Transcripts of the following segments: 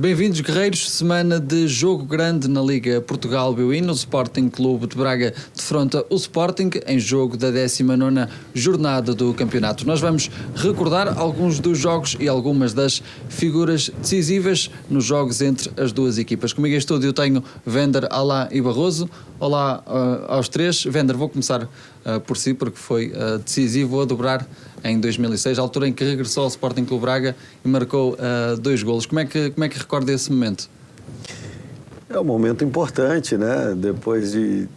Bem-vindos, guerreiros. Semana de jogo grande na Liga Portugal B-Win. O Sporting Clube de Braga defronta o Sporting em jogo da 19ª jornada do campeonato. Nós vamos recordar alguns dos jogos e algumas das figuras decisivas nos jogos entre as duas equipas. Comigo em estúdio tenho Vender, Alá e Barroso. Olá aos três. Vender, vou começar por si, porque foi decisivo a dobrar em 2006, a altura em que regressou ao Sporting Clube Braga e marcou 2 golos. Como é que recorda esse momento? É um momento importante, né? Depois de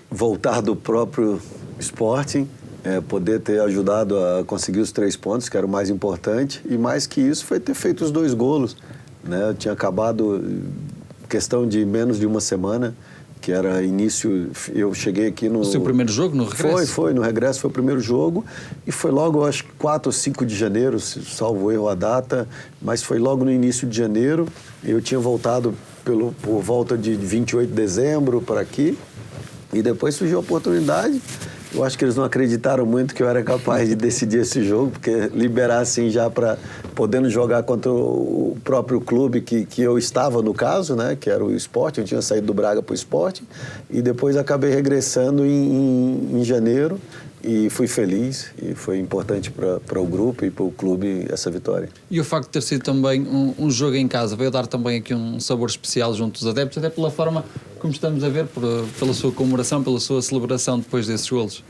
voltar do próprio Sporting, poder ter ajudado a conseguir os 3 pontos, que era o mais importante, e mais que isso foi ter feito os 2 golos, né? Eu tinha acabado, questão de menos de uma semana, que era início, eu cheguei aqui no... O seu primeiro jogo no regresso? Foi, no regresso foi o primeiro jogo, e foi logo, acho que 4 ou 5 de janeiro, salvo erro a data, mas foi logo no início de janeiro. Eu tinha voltado por volta de 28 de dezembro para aqui, e depois surgiu a oportunidade. Eu acho que eles não acreditaram muito que eu era capaz de decidir esse jogo, porque liberar assim já para podendo jogar contra o próprio clube que eu estava no caso, né, que era o Sport. Eu tinha saído do Braga para o Sport e depois acabei regressando em janeiro e fui feliz e foi importante para o grupo e para o clube essa vitória. E o facto de ter sido também um jogo em casa veio dar também aqui um sabor especial junto dos adeptos, até pela forma como estamos a ver, pela sua comemoração, pela sua celebração depois desses golos.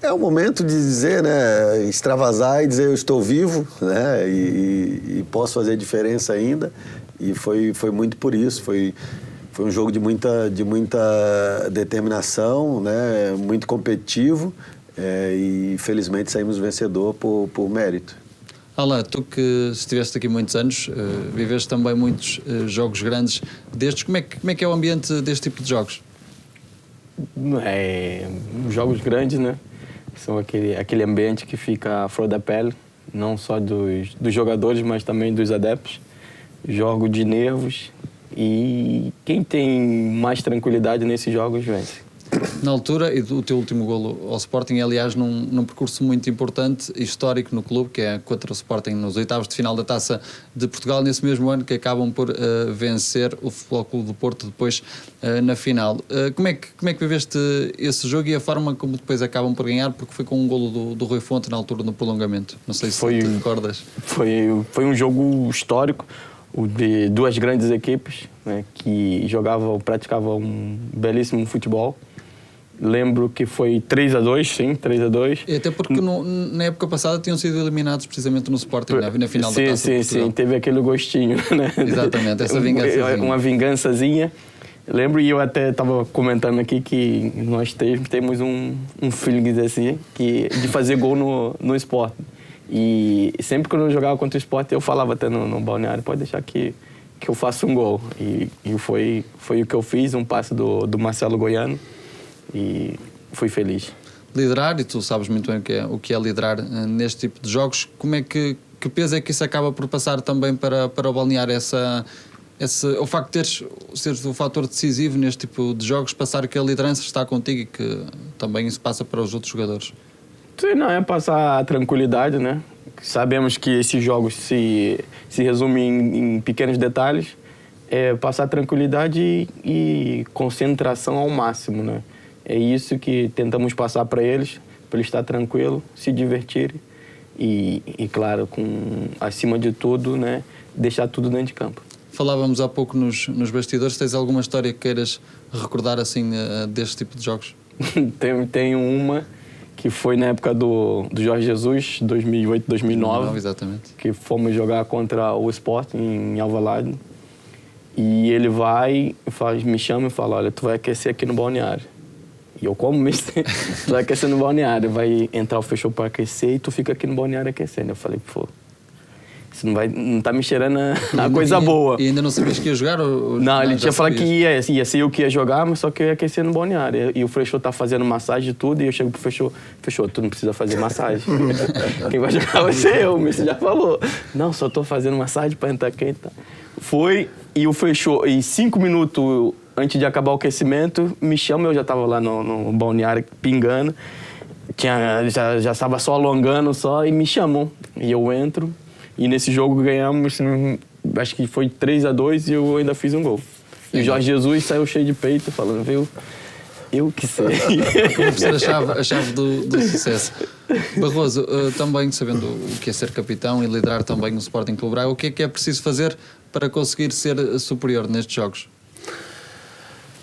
É o momento de dizer, né, extravasar e dizer eu estou vivo, né, e posso fazer diferença ainda, e foi muito por isso, foi um jogo de muita determinação, né, muito competitivo, e felizmente saímos vencedor por mérito. Alá, tu que estiveste aqui muitos anos, viveste também muitos jogos grandes destes, como é que é o ambiente deste tipo de jogos? Jogos grandes, né? São aquele ambiente que fica à flor da pele, não só dos jogadores, mas também dos adeptos. Jogo de nervos e quem tem mais tranquilidade nesses jogos vence. Na altura, e o teu último golo ao Sporting, aliás, num percurso muito importante, histórico no clube, que é contra o Sporting nos oitavos de final da Taça de Portugal, nesse mesmo ano que acabam por vencer o Futebol Clube do Porto depois na final. Como é que viveste esse jogo e a forma como depois acabam por ganhar, porque foi com um golo do Rui Fonte na altura no prolongamento? Não sei se tu recordas. Foi um jogo histórico, de 2 grandes equipes, né, que praticavam um belíssimo futebol. Lembro que foi 3-2, sim, 3-2. E até porque na época passada tinham sido eliminados precisamente no Sporting, na final da Taça de Portugal. Sim, teve aquele gostinho, né? Exatamente, essa vingançazinha. Uma vingançazinha. Lembro, e eu até estava comentando aqui que nós temos um feeling assim, de fazer gol no Sport. E sempre que eu jogava contra o Sport, eu falava até no balneário, pode deixar que eu faça um gol. E foi o que eu fiz, um passe do Marcelo Goiano. E fui feliz. Liderar, e tu sabes muito bem o que é liderar neste tipo de jogos, como é que peso é que isso acaba por passar também para o balneário, o facto de seres o fator decisivo neste tipo de jogos, passar que a liderança está contigo e que também isso passa para os outros jogadores? Sim, não, é passar a tranquilidade, né? Sabemos que esses jogos se resumem em pequenos detalhes, passar tranquilidade e concentração ao máximo, né? É isso que tentamos passar para eles estar tranquilo, se divertirem e claro, acima de tudo, né, deixar tudo dentro de campo. Falávamos há pouco nos bastidores, tens alguma história que queiras recordar assim deste tipo de jogos? Tenho uma que foi na época do Jorge Jesus, 2008, 2009, exatamente. Que fomos jogar contra o Sport em Alvalade e ele me chama e fala, olha, tu vai aquecer aqui no balneário. E eu, como mister, tu vai aquecer no balneário, vai entrar o fechou para aquecer e tu fica aqui no balneário aquecendo. Eu falei, pô, isso não tá me cheirando a coisa boa. E ainda não sabias que ia jogar? Não, ele tinha falado que ia ser eu que ia jogar, mas só que eu ia aquecer no balneário. E o Freixo tá fazendo massagem e tudo, e eu chego pro Freixo, tu não precisa fazer massagem. Quem vai jogar vai ser eu, o mister já falou. Não, só tô fazendo massagem para entrar aqui e tá. Foi, e o Freixo, e 5 minutos antes de acabar o aquecimento, me chama, eu já estava lá no balneário pingando, já estava só alongando, e me chamam. E eu entro, e nesse jogo ganhamos acho que foi 3-2 e eu ainda fiz um gol. E o Jorge Jesus saiu cheio de peito, falando, viu, eu que sei. Vamos ser a chave do sucesso. Barroso, também sabendo o que é ser capitão e liderar também o Sporting Clube Braga, o que é preciso fazer para conseguir ser superior nestes jogos?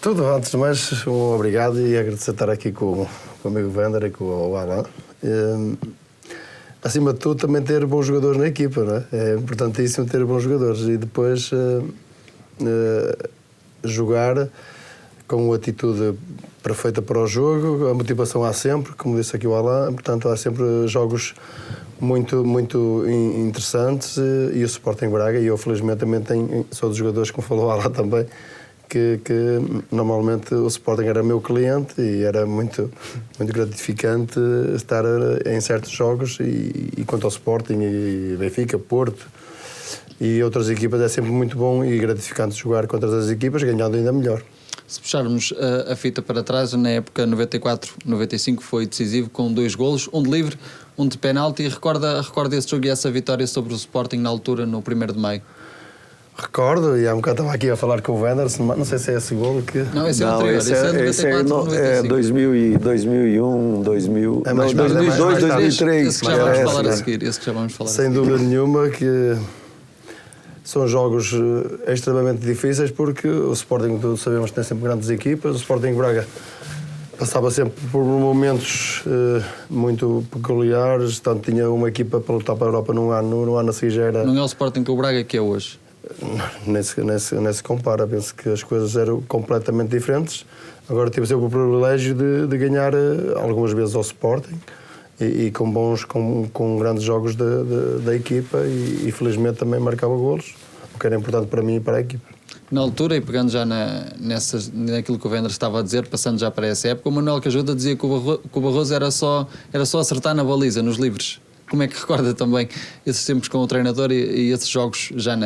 Tudo, antes de mais, um obrigado e agradecer estar aqui com o amigo Vander e com o Alan. Acima de tudo, também ter bons jogadores na equipa, não é? É importantíssimo ter bons jogadores e depois jogar com a atitude perfeita para o jogo, a motivação há sempre, como disse aqui o Alan, portanto há sempre jogos muito, muito interessantes e o Sporting Braga, e eu felizmente também sou dos jogadores, como falou o Alan também, que normalmente o Sporting era meu cliente e era muito, muito gratificante estar em certos jogos e quanto ao Sporting e Benfica, Porto e outras equipas é sempre muito bom e gratificante jogar contra as equipas, ganhando ainda melhor. Se puxarmos a fita para trás, na época 94-95 foi decisivo com 2 golos, um de livre, um de penalti. Recorda esse jogo e essa vitória sobre o Sporting na altura, no 1º de maio? Recordo, e há um bocado estava aqui a falar com o Wanderson, não sei se é esse golo que... Não, esse é o anterior, esse é 2001, 2000... É mais 2002, 2003. Esse que já vamos falar a seguir, esse que já vamos falar. Sem dúvida nenhuma que são jogos extremamente difíceis porque o Sporting, todos sabemos, tem sempre grandes equipas. O Sporting Braga passava sempre por momentos muito peculiares, tanto tinha uma equipa para lutar para a Europa no ano a seguir já era... Não é o Sporting Clube Braga que é hoje? Nem se compara, penso que as coisas eram completamente diferentes. Agora tive sempre o privilégio de ganhar algumas vezes ao Sporting e com grandes jogos da equipa e felizmente também marcava golos, o que era importante para mim e para a equipa. Na altura, e pegando já naquilo que o Vander estava a dizer, passando já para essa época, o Manuel Cajuda dizia que o Barroso era só acertar na baliza, nos livres. Como é que recorda também esses tempos com o treinador e esses jogos já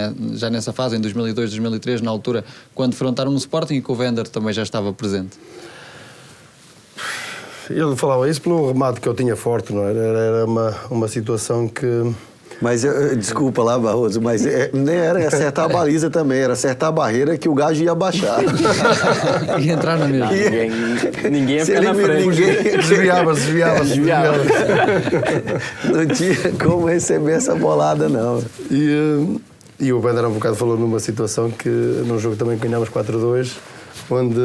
nessa fase, em 2002, 2003, na altura, quando enfrentaram o Sporting e que o Vander também já estava presente? Ele falava isso pelo remate que eu tinha forte, não era? Era uma situação que... Mas, desculpa lá, Barroso, mas nem era acertar a baliza também, era acertar a barreira que o gajo ia baixar. E entrar na mesma. Ninguém ia ficar na frente. Desviava-se. Não tinha como receber essa bolada, não. E o Vander um bocado falou numa situação que, num jogo também ganhámos 4-2, onde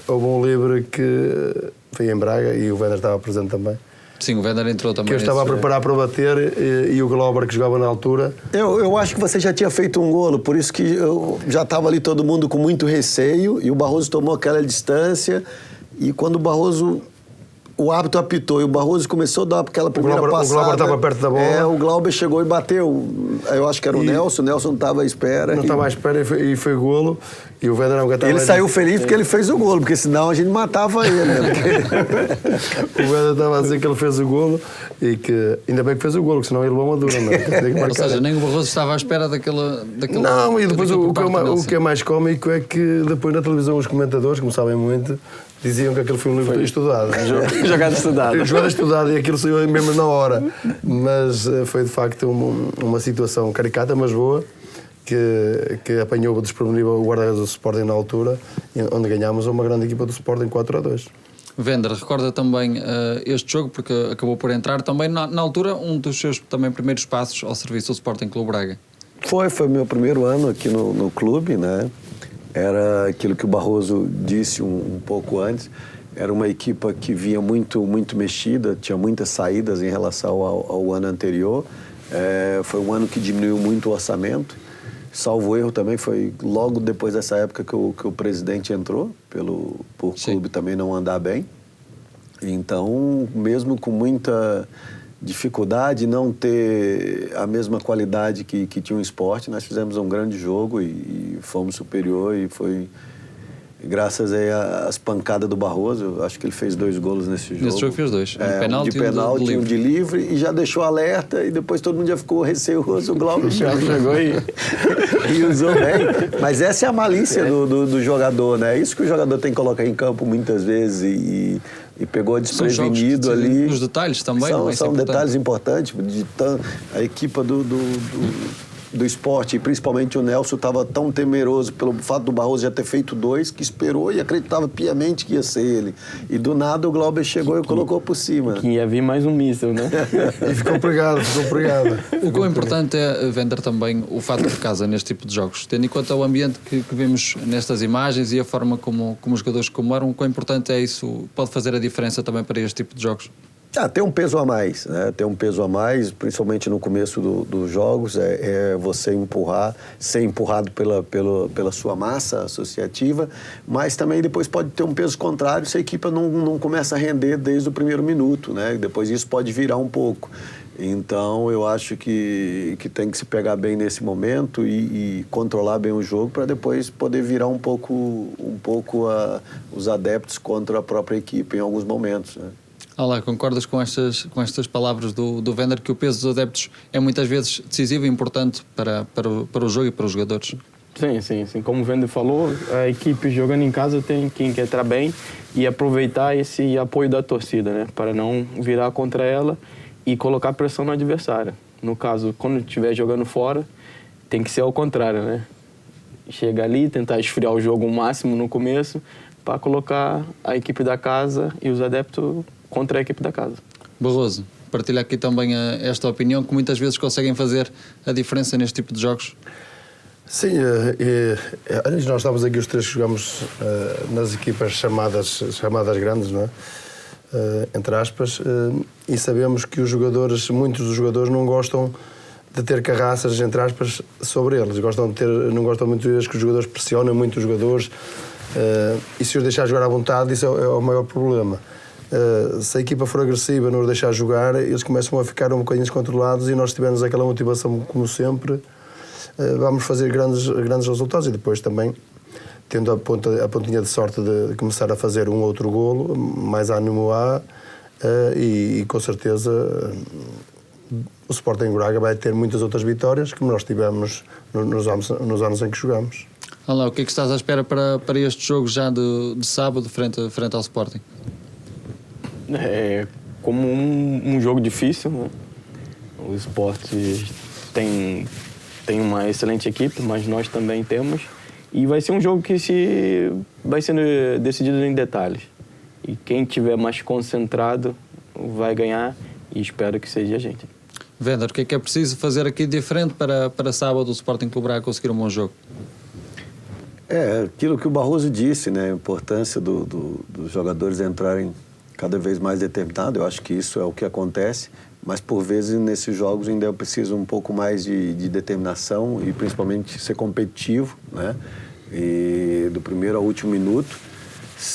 houve um livre que foi em Braga e o Vander estava presente também. Sim, o Vander entrou também. Que eu estava a preparar para bater e o Glauber, que jogava na altura... Eu acho que você já tinha feito um golo, por isso que eu já estava ali todo mundo com muito receio e o Barroso tomou aquela distância e quando o Barroso... O árbitro apitou e o Barroso começou a dar aquela primeira passada. O Glauber estava perto da bola. O Glauber chegou e bateu. Eu acho que era o Nelson não estava à espera. Não estava à espera e foi golo. E o Vander ele saiu feliz porque ele fez o golo, porque senão a gente matava ele. Né? O Vander estava a dizer que ele fez o golo e que ainda bem que fez o golo, que senão ele levou uma dura. Ou seja, nem o Barroso estava à espera daquele não, e depois o que é mais cómico é que depois na televisão os comentadores, como sabem muito, diziam que aquele foi um livro estudado. Jogado estudado. Jogado estudado e aquilo saiu mesmo na hora. Mas foi de facto uma situação caricata, mas boa, que apanhou disponível o guarda-redes do Sporting na altura, onde ganhámos uma grande equipa do Sporting 4-2. Vander, recorda também este jogo, porque acabou por entrar também na altura um dos seus também primeiros passos ao serviço do Sporting Clube Braga. Foi meu primeiro ano aqui no clube, né? Era aquilo que o Barroso disse um pouco antes, era uma equipa que vinha muito mexida, tinha muitas saídas em relação ao ano anterior. Foi um ano que diminuiu muito o orçamento. Salvo erro também, foi logo depois dessa época que o presidente entrou, por clube também não andar bem. Então, mesmo com muita dificuldade, não ter a mesma qualidade que tinha o esporte, nós fizemos um grande jogo e fomos superior e foi graças aí às pancadas do Barroso. Acho que ele fez 2 golos nesse jogo. Nesse jogo fez 2, um de penalti e um de livre, e já deixou alerta e depois todo mundo já ficou receoso, o Glauber chegou e usou bem. Mas essa é a malícia do jogador, né? É isso que o jogador tem que colocar em campo muitas vezes e pegou desprevenido ali. Os detalhes também. São detalhes importantes. A equipa do do Sport, e principalmente o Nelson, estava tão temeroso pelo fato do Barroso já ter feito 2, que esperou e acreditava piamente que ia ser ele. E do nada o Glauber chegou e colocou por cima. Que ia vir mais um míssil, né? E ficou pregado. O que é importante é vender também o fato de casa neste tipo de jogos, tendo em conta o ambiente que vemos nestas imagens e a forma como os jogadores comemoram. O que é importante é isso, pode fazer a diferença também para este tipo de jogos. Tem um peso a mais, né? Tem um peso a mais, principalmente no começo dos jogos, é você ser empurrado pela sua massa associativa, mas também depois pode ter um peso contrário se a equipe não começa a render desde o primeiro minuto, né? Depois isso pode virar um pouco. Então eu acho que tem que se pegar bem nesse momento e controlar bem o jogo para depois poder virar um pouco os adeptos contra a própria equipe em alguns momentos, né? Olá, concordas com estas palavras do Vender, que o peso dos adeptos é muitas vezes decisivo e importante para o jogo e para os jogadores? Sim. Como o Vender falou, a equipe jogando em casa tem que entrar bem e aproveitar esse apoio da torcida, né? Para não virar contra ela e colocar pressão no adversário. No caso, quando estiver jogando fora, tem que ser ao contrário, né? Chegar ali, tentar esfriar o jogo o máximo no começo para colocar a equipe da casa e os adeptos contra a equipe da casa. Barroso, partilha aqui também esta opinião, que muitas vezes conseguem fazer a diferença neste tipo de jogos. Sim, nós estamos aqui os três que jogamos nas equipas chamadas grandes, não é? Entre aspas, e sabemos que muitos dos jogadores não gostam de ter carraças, entre aspas, sobre eles. Não gostam muito vezes que os jogadores pressionam muito os jogadores, e se os deixar jogar à vontade, isso é o maior problema. Se a equipa for agressiva, não os deixar jogar, eles começam a ficar um bocadinho descontrolados, e nós tivermos aquela motivação como sempre, vamos fazer grandes resultados. E depois também, tendo a pontinha de sorte de começar a fazer um outro golo, mais ânimo há, e com certeza o Sporting Braga vai ter muitas outras vitórias, como nós tivemos nos anos em que jogamos. Olá, o que é que estás à espera para este jogo já de sábado frente ao Sporting? É como um jogo difícil, né? O Sport tem uma excelente equipe, mas nós também temos. E vai ser um jogo que vai sendo decidido em detalhes. E quem tiver mais concentrado vai ganhar, e espero que seja a gente. Vender, o que é preciso fazer aqui diferente para sábado o Sporting Clube Braga conseguir um bom jogo? Aquilo que o Barroso disse, né? A importância dos jogadores entrarem cada vez mais determinados. Eu acho que isso é o que acontece, mas por vezes nesses jogos ainda é preciso um pouco mais de determinação e principalmente ser competitivo, né? E do primeiro ao último minuto,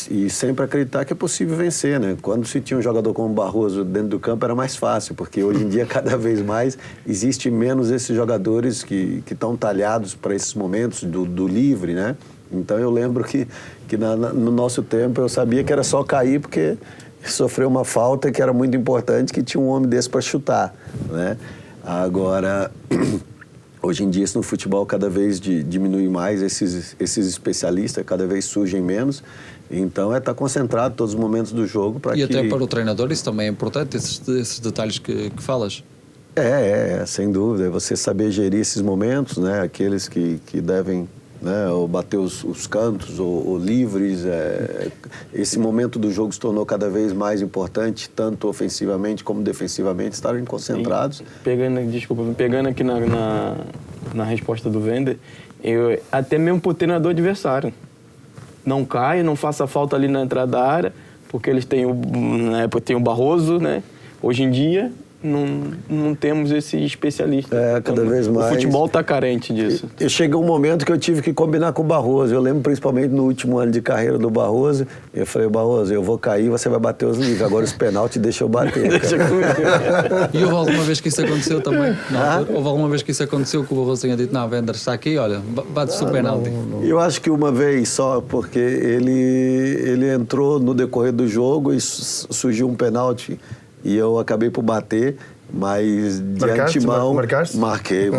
e sempre acreditar que é possível vencer, né? Quando se tinha um jogador como o Barroso dentro do campo era mais fácil, porque hoje em dia cada vez mais existe menos esses jogadores que estão talhados para esses momentos do livre, né? Então eu lembro que no nosso tempo eu sabia que era só cair porque sofreu uma falta que era muito importante, que tinha um homem desse para chutar, né? Agora, hoje em dia, isso no futebol cada vez diminui mais, esses especialistas cada vez surgem menos, então estar concentrado todos os momentos do jogo para que... E até para o treinador isso também é importante, esses detalhes que falas. Sem dúvida, você saber gerir esses momentos, né? Aqueles que devem... né, ou bater os cantos, ou livres. Esse momento do jogo se tornou cada vez mais importante, tanto ofensivamente como defensivamente, estarem concentrados. Pegando aqui na resposta do Vender, até mesmo para o treinador adversário. Não caia, não faça falta ali na entrada da área, porque eles têm o Barroso, né? Hoje em dia, não temos esse especialista. Cada vez mais. O futebol está carente disso. E chegou um momento que eu tive que combinar com o Barroso. Eu lembro principalmente no último ano de carreira do Barroso. Eu falei, Barroso, eu vou cair, você vai bater os livres. Agora os penaltis deixa eu bater. E houve alguma vez que isso aconteceu também? Houve alguma vez que isso aconteceu que o Barroso tenha dito, não, Vender, está aqui, olha, bate-se o penalti. Eu acho que uma vez só, porque ele entrou no decorrer do jogo e surgiu um penalti. E eu acabei por bater, mas de antemão... Marcaste? Marquei.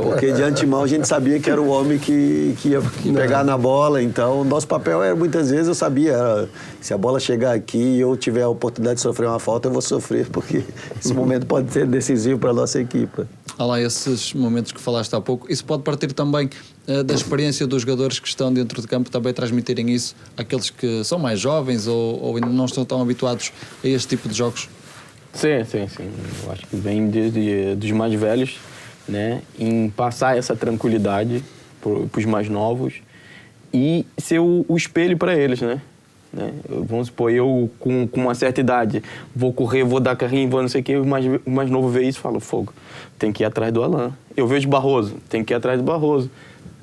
Porque de antemão a gente sabia que era o homem que ia pegar na bola. Então, nosso papel era, muitas vezes, eu sabia, se a bola chegar aqui e eu tiver a oportunidade de sofrer uma falta, eu vou sofrer, porque esse momento pode ser decisivo para a nossa equipe. Há lá esses momentos que falaste há pouco. Isso pode partir também da experiência dos jogadores que estão dentro de campo, também transmitirem isso àqueles que são mais jovens ou ainda não estão tão habituados a este tipo de jogos? Sim. Eu acho que vem dos mais velhos, né? Em passar essa tranquilidade para os mais novos e ser o espelho para eles, né? Vamos supor, eu com uma certa idade vou correr, vou dar carrinho, vou não sei o que, o mais novo vê isso e fala, fogo, tem que ir atrás do Alain. Eu vejo Barroso, tem que ir atrás do Barroso.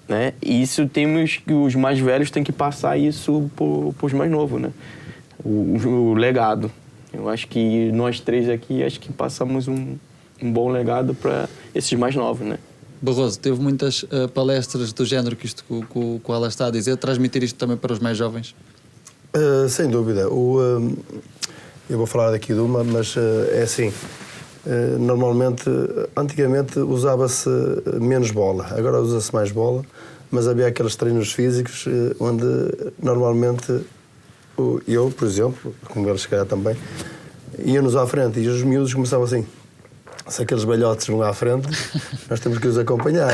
Né? E isso os mais velhos têm que passar isso para os mais novos, né? O legado. Eu acho que nós três aqui passamos um bom legado para esses mais novos, né? Barroso, teve muitas palestras do género que isto que o Alain está a dizer, transmitir isto também para os mais jovens? Sem dúvida. Eu vou falar daqui de uma, mas é assim. Normalmente, antigamente usava-se menos bola, agora usa-se mais bola, mas havia aqueles treinos físicos onde normalmente eu, por exemplo, como eles se calhar também, íamos à frente e os miúdos começavam assim. Se aqueles velhotes vão à frente, nós temos que os acompanhar.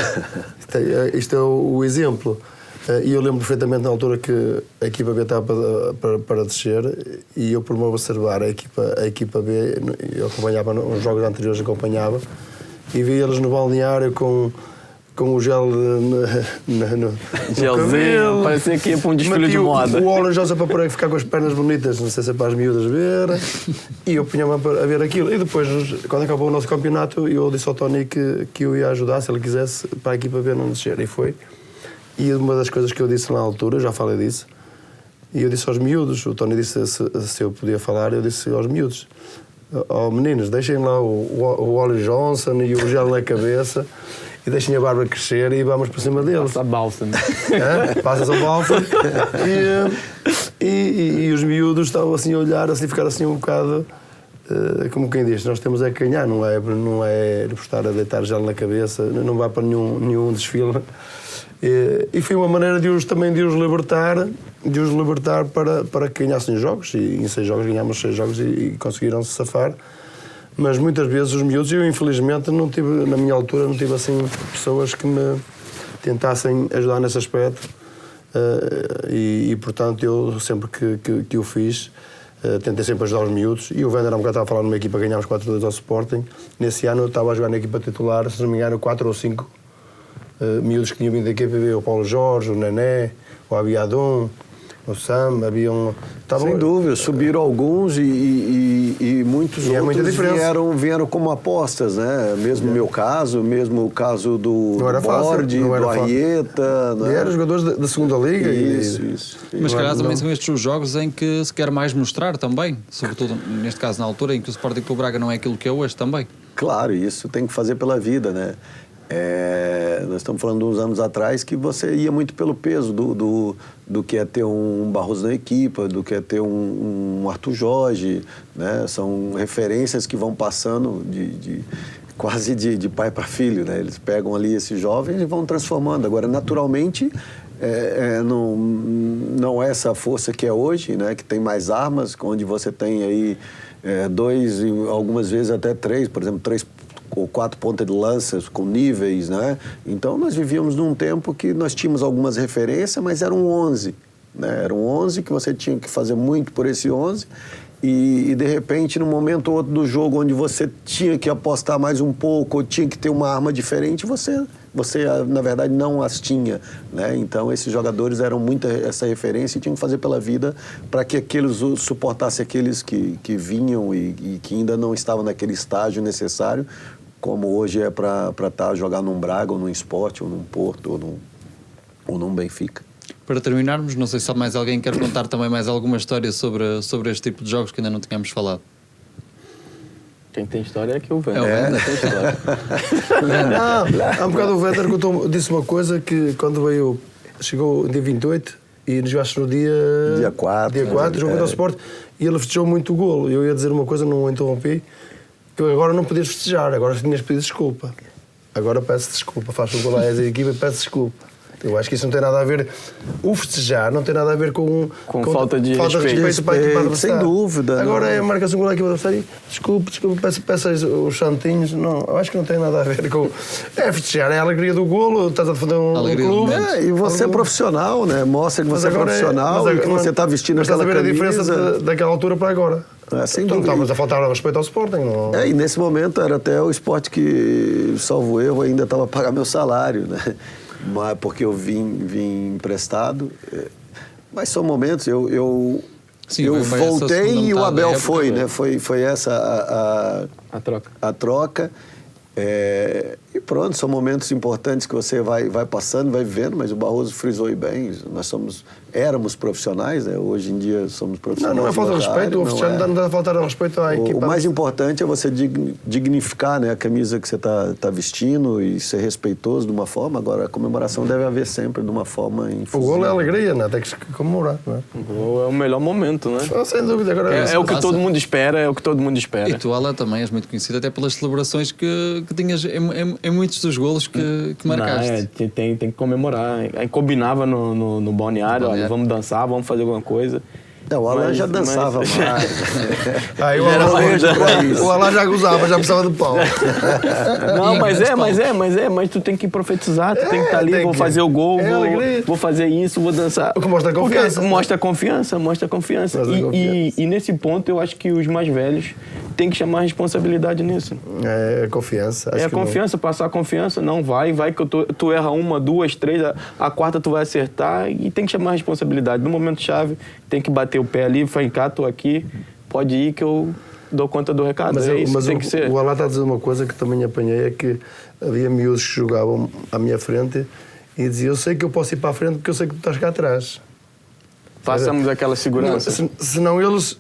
Isto é o exemplo. E eu lembro perfeitamente na altura que a equipa B estava para descer e eu, por me observar a equipa B, eu acompanhava nos jogos anteriores, acompanhava e via eles no balneário com o gel no gelzinho, parecia que ia para um desfile de moda. O Alan Johnson para ficar com as pernas bonitas, não sei se é para as miúdas ver, e eu punha-me a ver aquilo. E depois, quando acabou o nosso campeonato, eu disse ao Tony que eu ia ajudar, se ele quisesse, para a equipa B não descer, e foi. E uma das coisas que eu disse na altura, já falei disso, e eu disse aos miúdos, o Tony disse se eu podia falar, eu disse aos miúdos, meninos, deixem lá o Ollie Johnson e o gel na cabeça e deixem a barba crescer e vamos para cima deles. Passa a balsa. Passas a balsa e os miúdos estavam assim a olhar, assim, ficar assim um bocado, como quem diz, nós temos é que ganhar, não é estar a deitar gel na cabeça, não vai para nenhum desfile. E foi uma maneira de os libertar para que ganhassem jogos, e em 6 jogos ganhámos 6 jogos e conseguiram se safar. Mas muitas vezes os miúdos, eu infelizmente não tive, na minha altura, não tive assim pessoas que me tentassem ajudar nesse aspecto, e portanto eu sempre que o fiz, tentei sempre ajudar os miúdos. E o Vender há um bocado estava a falar numa equipa, ganhámos 4-2 ao Sporting. Nesse ano eu estava a jogar na equipa titular, se não me engano, 4 ou 5 miúdos que tinham vindo da equipa, o Paulo Jorge, o Nené, o Abiadon, o Sam, haviam... Sem dúvida, subiram alguns e muitos outros vieram como apostas, né? Mesmo o meu caso, mesmo o caso do Bordi, do Arrieta... E eram jogadores da segunda liga. Isso. Mas se calhar também são estes os jogos em que se quer mais mostrar também, sobretudo neste caso na altura em que o Sporting Clube Braga não é aquilo que é hoje também. Claro, isso tem que fazer pela vida, né? Nós estamos falando de uns anos atrás que você ia muito pelo peso do que é ter um Barroso na equipa, do que é ter um Arthur Jorge, né? São referências que vão passando quase de pai para filho, né? Eles pegam ali esses jovens e vão transformando. Agora, naturalmente, não é essa força que é hoje, né? Que tem mais armas, onde você tem aí 2 e algumas vezes até 3, por exemplo, 3 ou 4 pontas de lanças com níveis, né? Então nós vivíamos num tempo que nós tínhamos algumas referências, mas eram 11, né? Eram 11 que você tinha que fazer muito por esse 11 e de repente, num momento ou outro do jogo onde você tinha que apostar mais um pouco ou tinha que ter uma arma diferente, você na verdade não as tinha, né? Então esses jogadores eram muito essa referência e tinham que fazer pela vida para que aqueles suportassem aqueles que vinham e que ainda não estavam naquele estágio necessário, como hoje é para jogar num Braga, ou num Sport, ou num Porto, ou num Benfica. Para terminarmos, não sei se há mais alguém que quer contar também mais alguma história sobre este tipo de jogos que ainda não tínhamos falado. Quem tem história é que o Vender. O Vender tem história. Há um bocado o Vender disse uma coisa que quando chegou dia 28 e nos jogaste no dia 4, jogou ao Sport, e ele festejou muito o golo. Eu ia dizer uma coisa, não o interrompi, que agora não podias festejar, agora tinhas pedido desculpa. Agora peço desculpa, faz o golo à equipa e peço desculpa. Eu acho que isso não tem nada a ver. O festejar não tem nada a ver com falta de respeito. para a equipa adversária. Sem dúvida. Agora não. marca-se um gol à equipa adversária. Desculpe, peça os santinhos. Não, eu acho que não tem nada a ver com. É festejar, é a alegria do golo, estás a defender um Alegria do clube. momento. E você é profissional, né? Mostra que você é profissional e que você está vestindo mas aquela estás a ver camisa. a diferença daquela altura para agora. Sem Então, dúvida. estávamos a faltar ao respeito ao Sporting. Não... E nesse momento era até o Sport que, salvo erro, ainda estava a pagar meu salário, né? Mas porque eu vim emprestado. Mas são momentos, eu Sim, eu foi essa voltei segunda e o metade da Abel época, foi, né? Foi essa A troca. a troca. E pronto, são momentos importantes que você vai passando, vai vivendo, mas o Barroso frisou aí bem, éramos profissionais, né? Hoje em dia somos profissionais. Não é falta de respeito, o festejar não dá a faltar ao respeito à equipa. O mais importante é você dignificar, né, a camisa que você está vestindo e ser respeitoso de uma forma. Agora, a comemoração deve haver sempre de uma forma O infusiva. golo é alegria, né? Tem que se comemorar, não é? O gol é o melhor momento, né? Sem dúvida. Agora, É o que todo mundo espera, E tu, Alan, também és muito conhecido até pelas celebrações que tinhas em muitos dos golos que marcaste. Não, tem que comemorar. Aí combinava no balneário, olha, vamos dançar, vamos fazer alguma coisa. O Alan já dançava mais. Aí o Alan já gozava, já precisava de pau. Não, mas tu tem que profetizar, tu tem que estar ali, vou fazer o gol, vou fazer isso, vou dançar. O que mostra confiança. Porque mostra confiança. E nesse ponto eu acho que os mais velhos têm que chamar a responsabilidade nisso. É confiança. É a confiança, passar a confiança. Não, vai que tu erra uma, duas, três, a quarta tu vai acertar e tem que chamar a responsabilidade. No momento-chave, tem que bater o pé ali, vem cá, tô aqui, pode ir que eu dou conta do recado. Mas tem que ser. O Alá está a dizer uma coisa que também apanhei, é que havia miúdos que jogavam à minha frente e diziam, eu sei que eu posso ir para a frente porque eu sei que tu estás cá atrás. Passamos aquela segurança. Senão eles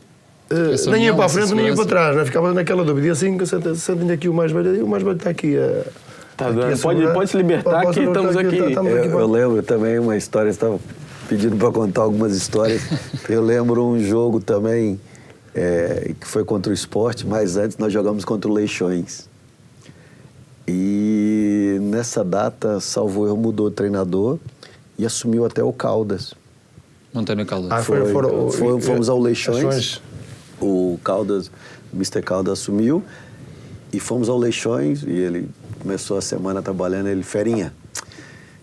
nem iam para a frente nem iam para trás, né? Ficava naquela dúvida. E assim, sentem aqui o mais velho, e o mais velho está aqui. Tá dando. Pode se libertar que estamos aqui. Eu lembro também uma história, você estava pedindo para contar algumas histórias. Eu lembro um jogo também que foi contra o Sport, mas antes nós jogamos contra o Leixões. E nessa data, salvo erro, mudou o treinador e assumiu até o Caldas. Antônio Caldas. Fomos ao Leixões. O Caldas, o Mr. Caldas assumiu e fomos ao Leixões e ele começou a semana trabalhando, ele, Ferinha,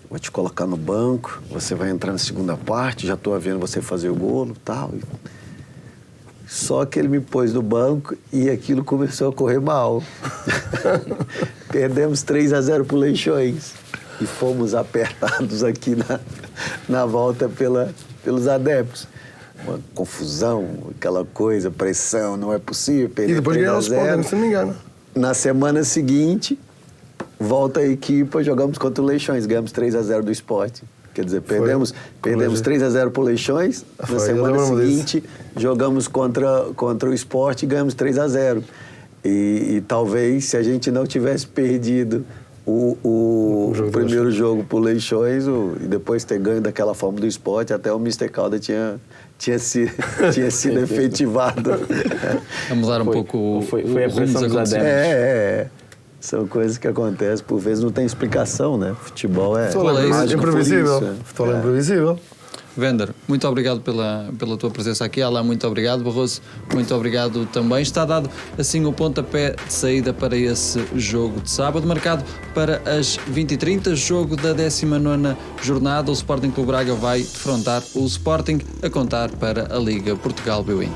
vou te colocar no banco, você vai entrar na segunda parte, já estou vendo você fazer o golo e tal. Só que ele me pôs no banco e aquilo começou a correr mal. Perdemos 3-0 para o Leixões e fomos apertados aqui na volta pelos adeptos. Uma confusão, aquela coisa, pressão, não é possível. E depois ganharam o Sporting, se não me engano. Na semana seguinte, volta a equipa, jogamos contra o Leixões, ganhamos 3-0 do Sport. Quer dizer, perdemos 3-0 para o Leixões, na semana seguinte jogamos contra o Sport e ganhamos 3-0. E talvez, se a gente não tivesse perdido o primeiro jogo para o Leixões e depois ter ganho daquela forma do Sport, até o Mr. Caldas tinha sido efetivado. A mudar um pouco foi a pressão dos adeptos. São coisas que acontecem, por vezes não tem explicação, né? Futebol é imprevisível. Futebol é imprevisível. Vender, muito obrigado pela tua presença aqui. Alain, muito obrigado. Barroso, muito obrigado também. Está dado assim o pontapé de saída para esse jogo de sábado, marcado para as 20h30, jogo da 19ª jornada. O Sporting Clube Braga vai defrontar o Sporting, a contar para a Liga Portugal B-Win.